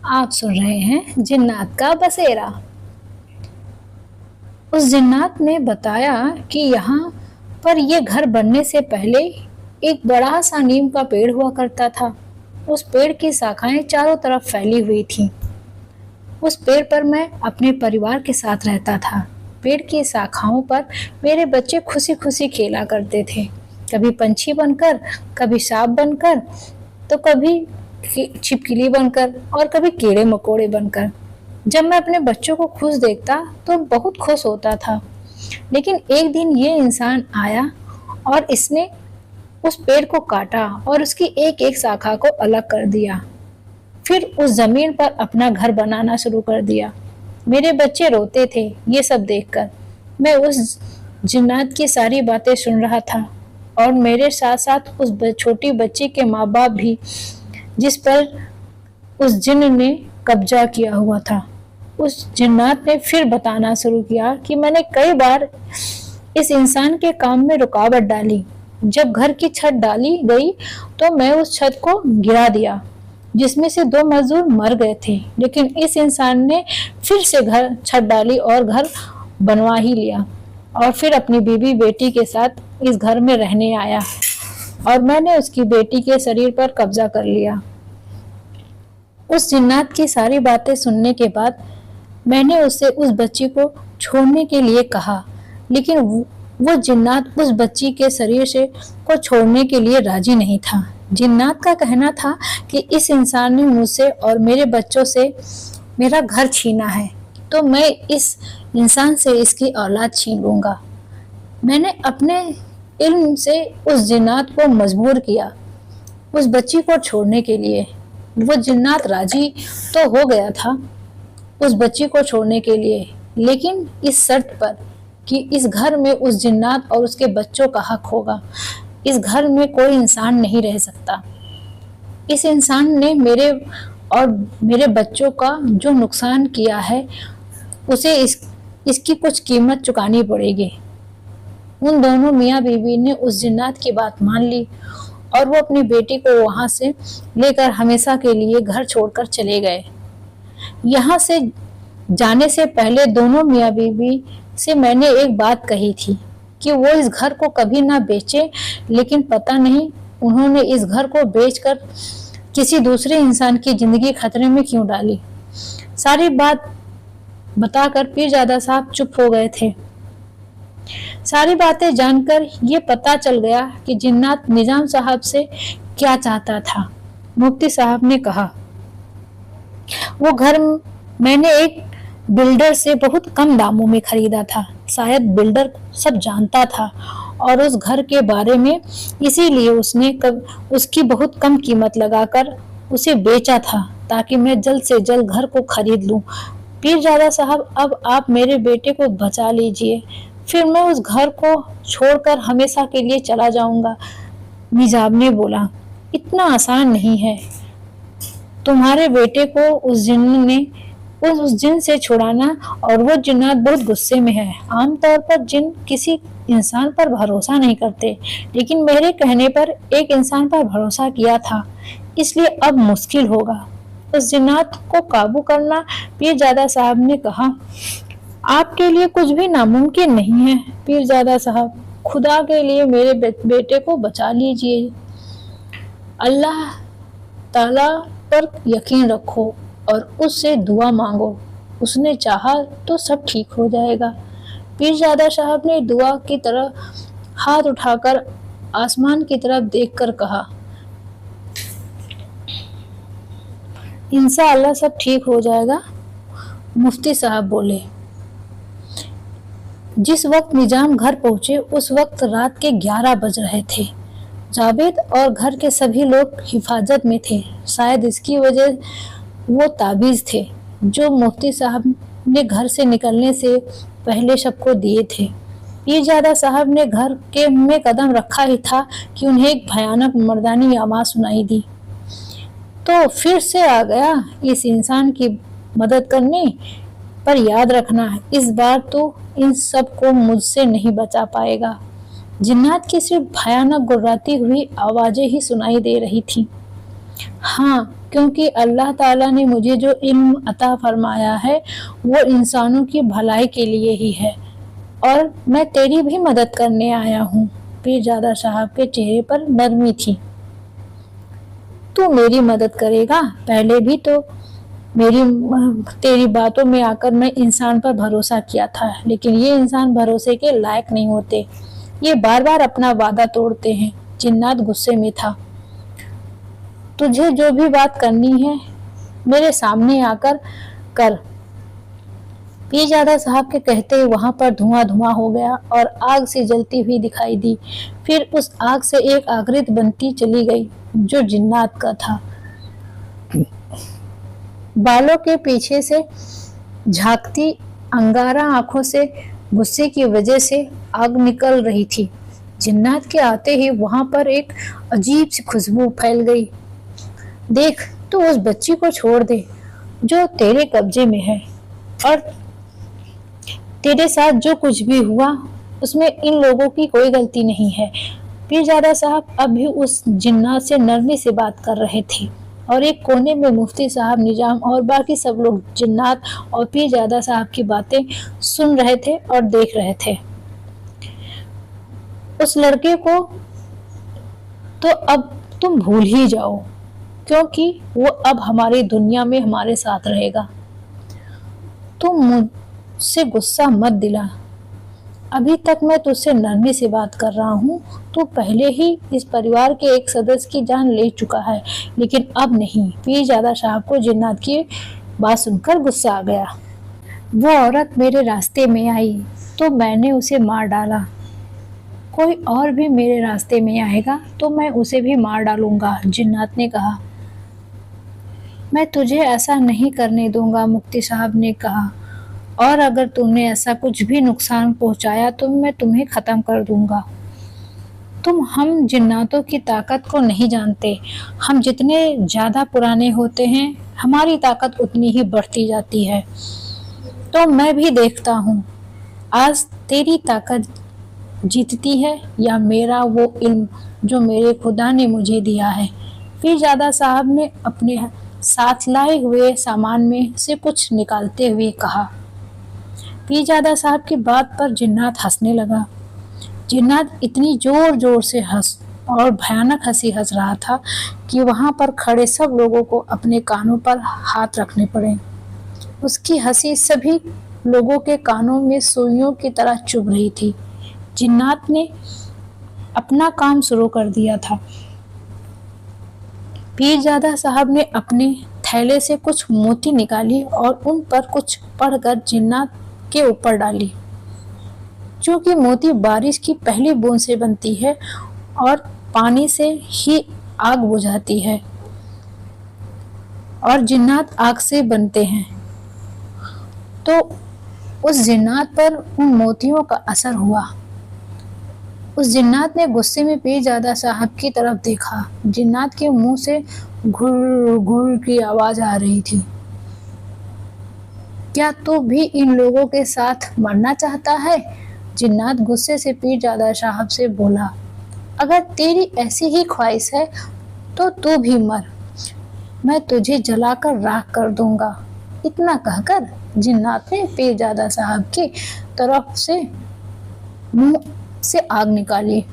आप सुन रहे हैं जिन्नात का बसेरा। उस जिन्नात ने बताया कि यहाँ पर ये घर बनने से पहले एक बड़ा सा नीम का पेड़ हुआ करता था। उस पेड़ की शाखाएं चारों तरफ फैली हुई थीं। उस पेड़ पर मैं अपने परिवार के साथ रहता था। पेड़ की शाखाओं पर मेरे बच्चे खुशी खुशी खेला करते थे, कभी पंछी बनकर, कभी सांप बनकर, तो कभी छिपकली बनकर और कभी कीड़े मकोड़े बनकर। जब मैं अपने बच्चों को खुश देखता तो बहुत खुश होता था। लेकिन एक दिन ये इंसान आया और इसने उस पेड़ को काटा और उसकी एक एक शाखा को अलग कर दिया। फिर उस जमीन पर अपना घर बनाना शुरू कर दिया। मेरे बच्चे रोते थे ये सब देखकर। मैं उस जिन्नात की सारी बातें सुन रहा था और मेरे साथ साथ उस छोटी बच्ची के माँ बाप भी, जिस पर उस जिन्न ने कब्जा किया हुआ था। उस जिन्नात ने फिर बताना शुरू किया कि मैंने कई बार इस इंसान के काम में रुकावट डाली। जब घर की छत डाली गई तो मैं उस छत को गिरा दिया, जिसमें से 2 मजदूर मर गए थे। लेकिन इस इंसान ने फिर से घर छत डाली और घर बनवा ही लिया और फिर अपनी बीवी बेटी के साथ इस घर में रहने आया और मैंने उसकी बेटी के शरीर पर कब्जा कर लिया। उस जिन्नात की सारी बातें सुनने के बाद मैंने उससे उस बच्ची को छोड़ने के लिए कहा, लेकिन वो जिन्नात उस बच्ची के शरीर से को छोड़ने के लिए राजी नहीं था। जिन्नात का कहना था कि इस इंसान ने मुझसे और मेरे बच्चों से मेरा घर छीना है, तो मैं इस इंसान से इसकी औलाद छीन लूंगा। मैंने अपने इल्म से उस जिन्नात को मजबूर किया उस बच्ची को छोड़ने के लिए। वो जिन्नात राजी तो हो गया था उस बच्ची को छोड़ने के लिए, लेकिन इस शर्त पर कि इस घर में उस जिन्नात और उसके बच्चों का हक होगा। इस घर में कोई इंसान नहीं रह सकता। इस इंसान ने मेरे और मेरे बच्चों का जो नुकसान किया है उसे इसकी कुछ कीमत चुकानी पड़ेगी। उन दोनों मियाँ बीवी ने उस जिन्नात की बात मान ली और वो अपनी बेटी को वहां से लेकर हमेशा के लिए घर छोड़कर चले गए। यहाँ से जाने से पहले दोनों मियाँ बीवी से मैंने एक बात कही थी कि वो इस घर को कभी ना बेचे, लेकिन पता नहीं उन्होंने इस घर को बेचकर किसी दूसरे इंसान की जिंदगी खतरे में क्यों डाली। सारी बात बताकर पीरजादा साहब चुप हो गए थे। सारी बातें जानकर ये पता चल गया कि जिन्नात निजाम साहब से क्या चाहता था। मुफ्ती साहब ने कहा, वो घर मैंने एक बिल्डर से बहुत कम दामों में खरीदा था। शायद बिल्डर सब जानता था और उस घर के बारे में, इसीलिए उसने उसकी बहुत कम कीमत लगाकर उसे बेचा था ताकि मैं जल्द से जल्द घर को खरीद लूं। पीरजादा साहब, अब आप मेरे बेटे को बचा लीजिए, फिर मैं उस घर को छोड़कर हमेशा के लिए चला जाऊंगा। निजाम ने बोला, इतना आसान नहीं है तुम्हारे बेटे को उस जिन से छुड़ाना, और वो जिन्नात बहुत गुस्से में है। आमतौर पर जिन किसी इंसान पर भरोसा नहीं करते, लेकिन मेरे कहने पर एक इंसान पर भरोसा किया था, इसलिए अब मुश्किल होगा उस जिन्नात को काबू करना। पीरजादा साहब ने कहा, आपके लिए कुछ भी नामुमकिन नहीं है पीरजादा साहब, खुदा के लिए मेरे बेटे को बचा लीजिए। अल्लाह ताला पर यकीन रखो और उससे दुआ मांगो, उसने चाहा तो सब ठीक हो जाएगा। पीरजादा साहब ने दुआ की तरफ हाथ उठाकर आसमान की तरफ देखकर कहा, इंशाअल्लाह सब ठीक हो जाएगा। मुफ्ती साहब बोले। जिस वक्त निजाम घर पहुंचे उस वक्त रात के 11 बज रहे थे। जावेद और घर के सभी लोग हिफाजत में थे। शायद इसकी वजह वो ताबीज थे जो मुफ्ती साहब ने घर से निकलने से पहले सबको दिए थे। पीरजादा साहब ने घर के में कदम रखा ही था कि उन्हें एक भयानक मर्दानी आवाज सुनाई दी। तो फिर से आ गया इस इंसान की मदद करने, पर याद रखना इस बार तो इन सब को मुझसे नहीं बचा पाएगा। जिन्नात की सिर्फ भयानक गुर्राती हुई आवाजें ही सुनाई दे रही थी। हाँ, क्योंकि अल्लाह ताला ने मुझे जो इल्म अता फरमाया है वो इंसानों की भलाई के लिए ही है, और मैं तेरी भी मदद करने आया हूँ। पीरजादा साहब के चेहरे पर नरमी थी। तू मेरी मदद करेगा? पहले भी तो मेरी तेरी बातों में आकर मैं इंसान पर भरोसा किया था, लेकिन ये इंसान भरोसे के लायक नहीं होते। ये बार बार अपना वादा तोड़ते हैं। जिन्नात गुस्से में था। तुझे जो भी बात करनी है मेरे सामने आकर कर। पीरजादा साहब के कहते वहां पर धुआं धुआं हो गया और आग सी जलती हुई दिखाई दी। फिर उस आग से एक आकृति बनती चली गई जो जिन्नात का था। बालों के पीछे से झांकती अंगारा आंखों से गुस्से की वजह से आग निकल रही थी। जिन्नात के आते ही वहां पर एक अजीब सी खुशबू फैल गई। देख, तू उस बच्ची को छोड़ दे जो तेरे कब्जे में है, और तेरे साथ जो कुछ भी हुआ उसमें इन लोगों की कोई गलती नहीं है। पीरजादा साहब अब भी उस जिन्नात से नरमी से बात कर रहे थे, और एक कोने में मुफ्ती साहब, निजाम और बाकी सब लोग जिन्नात और पीरजादा साहब की बातें सुन रहे थे और देख रहे थे। उस लड़के को तो अब तुम भूल ही जाओ, क्योंकि वो अब हमारी दुनिया में हमारे साथ रहेगा। तुम मुझसे गुस्सा मत दिला। अभी तक मैं तुझसे नरमी से बात कर रहा हूँ। तू पहले ही इस परिवार के एक सदस्य की जान ले चुका है, लेकिन अब नहीं। पीरजादा साहब को जिन्नात की बात सुनकर गुस्सा आ गया। वो औरत मेरे रास्ते में आई तो मैंने उसे मार डाला। कोई और भी मेरे रास्ते में आएगा तो मैं उसे भी मार डालूंगा, जिन्नात ने कहा। मैं तुझे ऐसा नहीं करने दूंगा, मुफ्ती साहब ने कहा, और अगर तुमने ऐसा कुछ भी नुकसान पहुंचाया तो मैं तुम्हें ख़त्म कर दूंगा। तुम हम जिन्नातों की ताकत को नहीं जानते। हम जितने ज़्यादा पुराने होते हैं हमारी ताकत उतनी ही बढ़ती जाती है। तो मैं भी देखता हूँ आज तेरी ताकत जीतती है या मेरा वो इल्म जो मेरे खुदा ने मुझे दिया है। पीरजादा साहब ने अपने साथ लाए हुए सामान में से कुछ निकालते हुए कहा। पीरजादा साहब की बात पर जिन्नात हंसने लगा। जिन्नात इतनी जोर जोर से हंस और भयानक हंसी हंस रहा था कि वहां पर खड़े सब लोगों को अपने कानों पर हाथ रखने पड़े। उसकी हंसी सभी लोगों के कानों में सुइयों की तरह चुभ रही थी। जिन्नात ने अपना काम शुरू कर दिया था। पीरजादा साहब ने अपने थैले से कुछ मोती निकाली और उन पर कुछ पढ़कर जिन्नात के ऊपर डाली। क्योंकि मोती बारिश की पहली बूंद से बनती है और पानी से ही आग बुझाती है, और जिन्नात आग से बनते हैं, तो उस जिन्नात पर उन मोतियों का असर हुआ। उस जिन्नात ने गुस्से में पीरजादा साहब की तरफ देखा। जिन्नात के मुंह से घुर घुर की आवाज आ रही थी। क्या तू भी इन लोगों के साथ मरना चाहता है? जिन्नात गुस्से से पीरजादा साहब से बोला। अगर तेरी ऐसी ही ख्वाहिश है तो तू भी मर, मैं तुझे जलाकर राख कर दूंगा। इतना कहकर जिन्नात ने पीरजादा साहब की तरफ से मुंह से आग निकाली।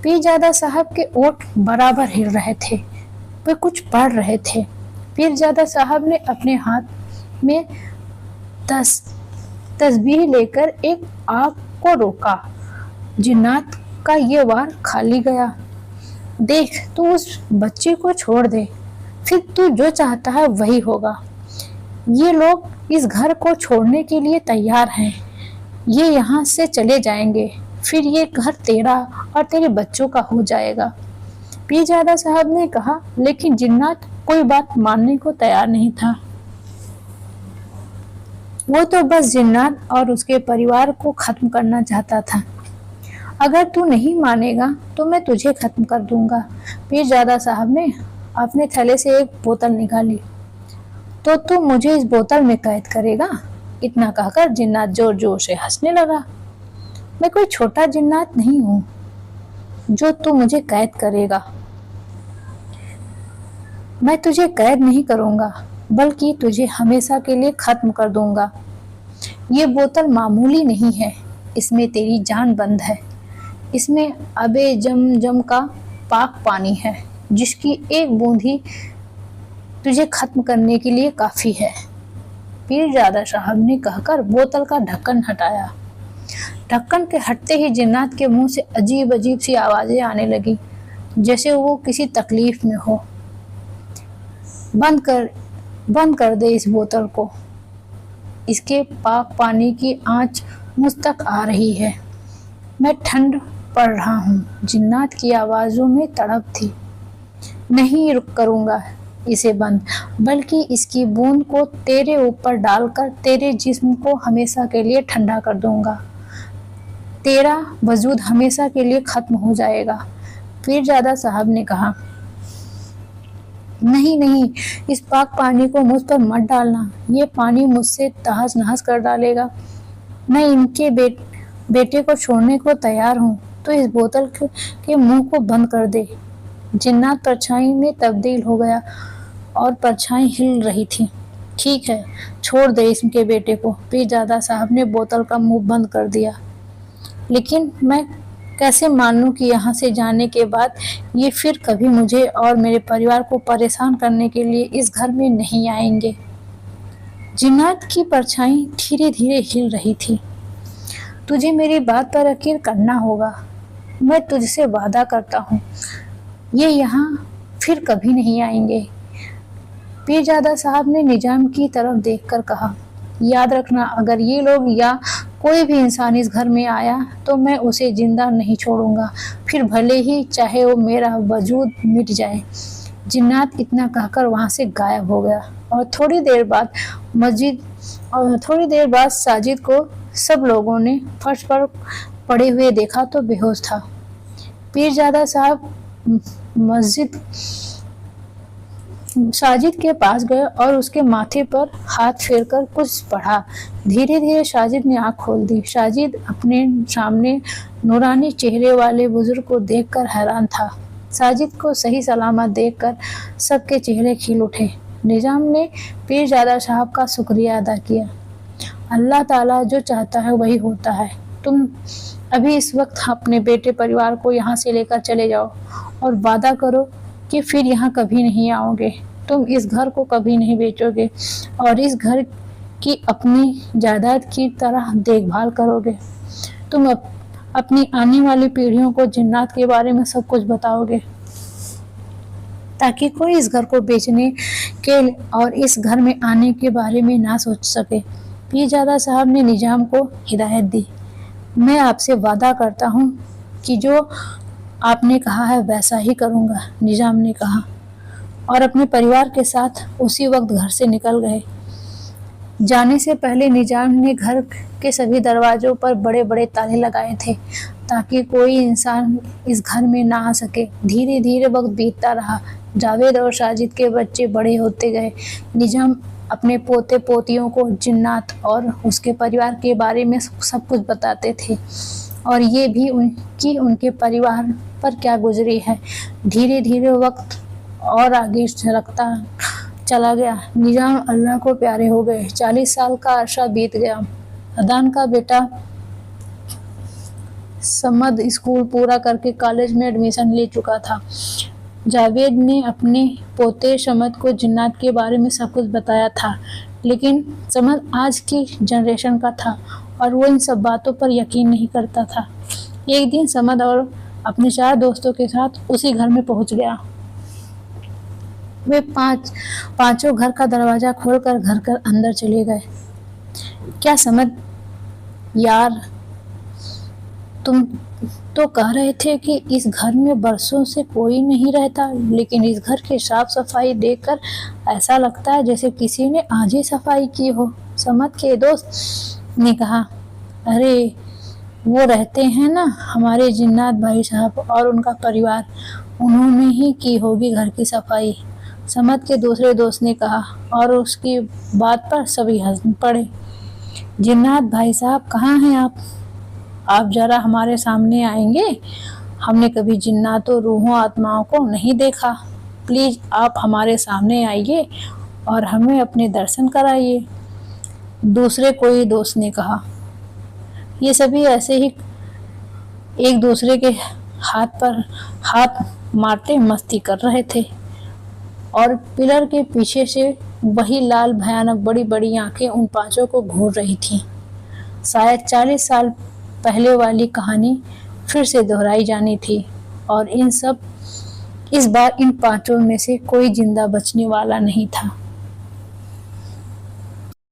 पीरजादा साहब के ओठ बराबर हिल रहे थे। वे कुछ पढ़ रहे थे। पीरजादा साहब ने अपने हाथ में तस्बीह लेकर एक आग को रोका। जिन्नात का ये वार खाली गया। देख, तू उस बच्चे को छोड़ दे, फिर तू जो चाहता है वही होगा। ये लोग इस घर को छोड़ने के लिए तैयार हैं। ये यहाँ से चले जाएंगे, फिर ये घर तेरा और तेरे बच्चों का हो जाएगा। पीरजादा साहब ने कहा, लेकिन जिन्नात कोई बात मानने को तैयार नहीं था। वो तो बस जिन्नात और उसके परिवार को खत्म करना चाहता था। अगर तू नहीं मानेगा तो मैं तुझे खत्म कर दूंगा। पीरजादा साहब ने अपने थैले से एक बोतल निकाली। तो तू मुझे इस बोतल में कैद करेगा? इतना कहकर जिन्नात जोर जोर से हंसने लगा। मैं कोई छोटा जिन्नात नहीं हूँ जो तू मुझे कैद करेगा। मैं तुझे कैद नहीं करूंगा, बल्कि तुझे हमेशा के लिए खत्म कर दूंगा। ये बोतल मामूली नहीं है, इसमें तेरी जान बंद है। इसमें अबे जम जम का पाक पानी है, जिसकी एक बूंद ही तुझे खत्म करने के लिए काफी है। पीरजादा साहब ने कहकर बोतल का ढक्कन हटाया। ढक्कन के हटते ही जिन्नात के मुंह से अजीब अजीब सी आवाजें आने लगी, जैसे वो किसी तकलीफ में हो। बंद कर दे इस बोतल को। इसके पाक पानी की आंच मुझ तक आ रही है। मैं ठंड पड़ रहा हूँ। जिन्नात की आवाजों में तड़प थी। नहीं रुक करूँगा इसे बंद, बल्कि इसकी बूंद को तेरे ऊपर डालकर तेरे जिस्म को हमेशा के लिए ठंडा कर दूंगा। तेरा वजूद हमेशा के लिए खत्म हो जाएगा। पीरजादा साहब ने कहा, नहीं नहीं, इस पाक पानी को मुझ पर मत डालना। ये पानी मुझसे तहस नहस कर डालेगा। मैं इनके बेटे को छोड़ने को तैयार हूँ, तो इस बोतल के मुंह को बंद कर दे। जिन्नात परछाई में तब्दील हो गया और परछाई हिल रही थी। ठीक है, छोड़ दे इसके बेटे को। पीरजादा साहब ने बोतल का मुंह बंद कर दिया। लेकिन मैं कैसे मान लूं कि यहाँ से जाने के बाद ये फिर कभी मुझे और मेरे परिवार को परेशान करने के लिए इस घर में नहीं आएंगे। जिन्नात की परछाई धीरे धीरे हिल रही थी। तुझे मेरी बात पर यकीन करना होगा। मैं तुझसे वादा करता हूँ, ये यहाँ फिर कभी नहीं आएंगे। पीरजादा साहब ने निजाम की तरफ देखकर कहा, याद रखना, अगर ये लोग या कोई भी इंसान इस घर में आया तो मैं उसे जिंदा नहीं छोड़ूंगा, फिर भले ही चाहे वो मेरा वजूद मिट जाए। जिन्नात इतना कहकर वहां से गायब हो गया और थोड़ी देर बाद साजिद को सब लोगों ने फर्श पर पड़े हुए देखा तो बेहोश था। पीरजादा साहब साजिद के पास गए और उसके माथे पर हाथ फेरकर कुछ पढ़ा। धीरे धीरे साजिद ने आंख खोल दी। साजिद अपने सामने नूरानी चेहरे वाले बुजुर्ग को देखकर हैरान था। साजिद को सही सलामत देखकर सबके चेहरे खिल उठे। निजाम ने पीरजादा साहब का शुक्रिया अदा किया। अल्लाह ताला जो चाहता है वही होता है। तुम अभी इस वक्त अपने बेटे परिवार को यहाँ से लेकर चले जाओ और वादा करो कि फिर यहाँ कभी नहीं आओगे। तुम इस घर को कभी नहीं बेचोगे और इस घर की अपनी जायदाद की तरह देखभाल करोगे। तुम अपनी आने वाली पीढ़ियों को जिन्नात के बारे में सब कुछ बताओगे, ताकि कोई इस घर को बेचने के और इस घर में आने के बारे में ना सोच सके। पीरजादा साहब ने निजाम को हिदायत दी। मैं आपसे वादा करता हूँ कि जो आपने कहा है वैसा ही करूँगा, निजाम ने कहा और अपने परिवार के साथ उसी वक्त घर से निकल गए। जाने से पहले निजाम ने घर के सभी दरवाजों पर बड़े बड़े ताले लगाए थे, ताकि कोई इंसान इस घर में ना आ सके। धीरे धीरे वक्त बीतता रहा। जावेद और साजिद के बच्चे बड़े होते गए। निजाम अपने पोते पोतियों को जिन्नात और उसके परिवार के बारे में सब कुछ बताते थे, और ये भी उनके परिवार पर क्या गुजरी है। धीरे धीरे वक्त और आगे सरकता चला गया। निजाम अल्लाह को प्यारे हो गए। 40 साल का अरसा बीत गया। अदान का बेटा समद स्कूल पूरा करके कॉलेज में एडमिशन ले चुका था। जावेद ने अपने पोते समद को जिन्नात के बारे में सब कुछ बताया था, लेकिन समद आज की जनरेशन का था और वो इन सब बातों पर यकीन नहीं करता था। एक दिन समद और अपने 4 दोस्तों के साथ उसी घर में पहुंच गया। वे पांचों घर का दरवाजा खोलकर घर के अंदर चले गए। क्या समद यार, तुम तो कह रहे थे कि इस घर में बरसों से कोई नहीं रहता, लेकिन इस घर की साफ सफाई देखकर ऐसा लगता है जैसे किसी ने आज ही सफाई की हो। समद के दोस्त ने कहा, अरे वो रहते हैं ना हमारे जिन्नात भाई साहब और उनका परिवार, उन्होंने ही की होगी घर की सफाई। समद के दूसरे दोस्त ने कहा, और उसकी बात पर सभी हंस पड़े। जिन्नात भाई साहब कहाँ हैं आप जरा हमारे सामने आएंगे? हमने कभी जिन्नातों रूहों आत्माओं को नहीं देखा। प्लीज आप हमारे सामने आइए और हमें अपने दर्शन कराइए। दूसरे कोई दोस्त ने कहा। ये सभी ऐसे ही एक दूसरे के हाथ पर हाथ मारते मस्ती कर रहे थे और पिलर के पीछे से वही लाल भयानक बड़ी बड़ी आंखें उन पांचों को घूर रही थीं। शायद 40 साल पहले वाली कहानी फिर से दोहराई जानी थी और इस बार इन पांचों में से कोई जिंदा बचने वाला नहीं था।